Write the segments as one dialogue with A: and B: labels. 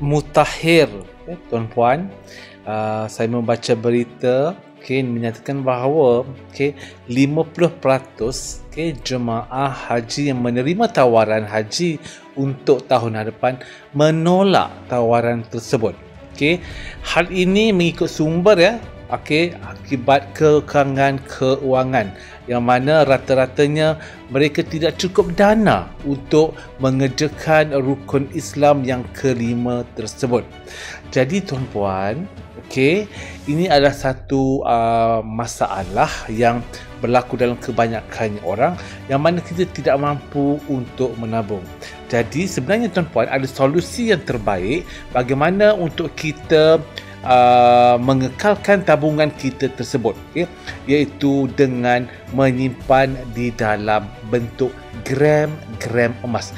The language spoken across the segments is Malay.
A: mutakhir, tuan-puan. Saya membaca berita menyatakan bahawa 50% jemaah haji yang menerima tawaran haji untuk tahun hadapan menolak tawaran tersebut. Hal ini mengikut sumber akibat kekurangan keuangan, yang mana rata-ratanya mereka tidak cukup dana untuk mengerjakan rukun Islam yang kelima tersebut. Jadi tuan-puan, ini adalah satu masalah yang berlaku dalam kebanyakan orang, yang mana kita tidak mampu untuk menabung. Jadi sebenarnya tuan-puan, ada solusi yang terbaik bagaimana untuk kita mengekalkan tabungan kita tersebut, iaitu dengan menyimpan di dalam bentuk gram-gram emas.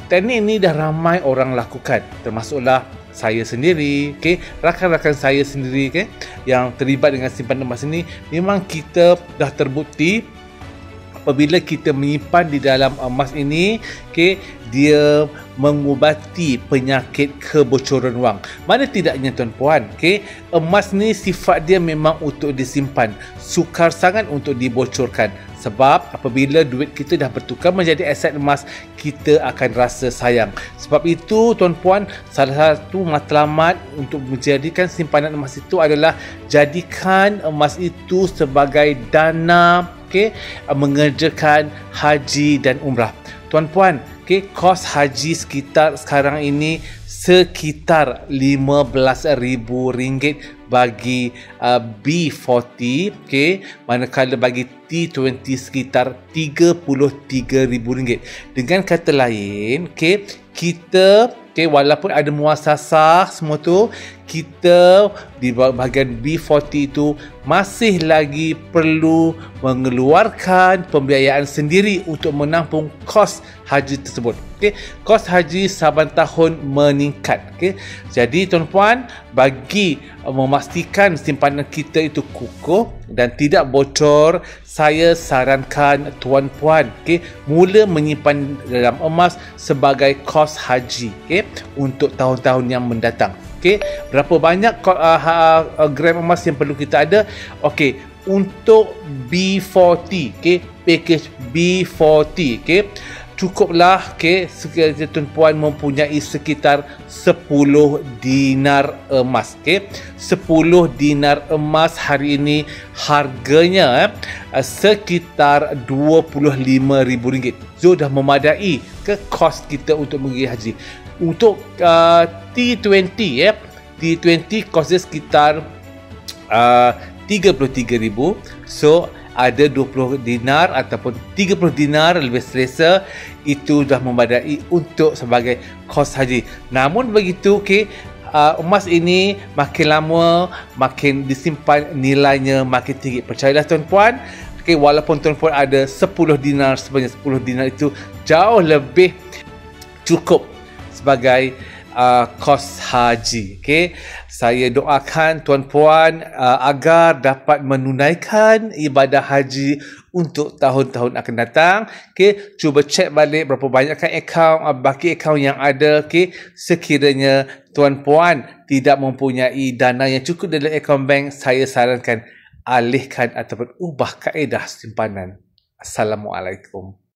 A: Teknik ini dah ramai orang lakukan, termasuklah saya sendiri, rakan-rakan saya sendiri, yang terlibat dengan simpanan emas ini. Memang kita dah terbukti apabila kita menyimpan di dalam emas ini, dia mengubati penyakit kebocoran wang. Mana tidaknya tuan-puan, emas ni sifat dia memang untuk disimpan, sukar sangat untuk dibocorkan. Sebab apabila duit kita dah bertukar menjadi aset emas, kita akan rasa sayang. Sebab itu tuan-puan, salah satu matlamat untuk menjadikan simpanan emas itu adalah jadikan emas itu sebagai dana mengerjakan haji dan umrah. Tuan-puan, kos haji sekarang ini sekitar RM15,000 bagi B40, manakala bagi T20 sekitar RM33,000. Dengan kata lain, kita walaupun ada muasasah semua tu, kita di bahagian B40 itu masih lagi perlu mengeluarkan pembiayaan sendiri untuk menampung kos haji tersebut. Kos haji saban tahun meningkat. Jadi tuan-puan, bagi memastikan simpanan kita itu kukuh dan tidak bocor, saya sarankan tuan-puan mula menyimpan dalam emas sebagai kos haji untuk tahun-tahun yang mendatang. Berapa banyak gram emas yang perlu kita ada? Untuk B40, package B40, cukuplah sekiranya tuan-puan mempunyai sekitar 10 dinar emas. 10 dinar emas hari ini harganya sekitar RM25,000. So dah memadai ke kos kita untuk pergi haji. Untuk T20, T20 kosnya sekitar RM33,000. So ada 20 dinar ataupun 30 dinar lebih selesa, itu dah memadai untuk sebagai kos haji. Namun begitu, emas ini makin lama makin disimpan, nilainya makin tinggi. Percayalah tuan-puan, walaupun tuan-puan ada 10 dinar, sebanyak 10 dinar itu jauh lebih cukup sebagai kos haji. Saya doakan tuan-puan agar dapat menunaikan ibadah haji untuk tahun-tahun akan datang. Cuba cek balik berapa banyak baki akaun yang ada. Sekiranya tuan-puan tidak mempunyai dana yang cukup dalam akaun bank, saya sarankan alihkan ataupun ubah kaedah simpanan. Assalamualaikum.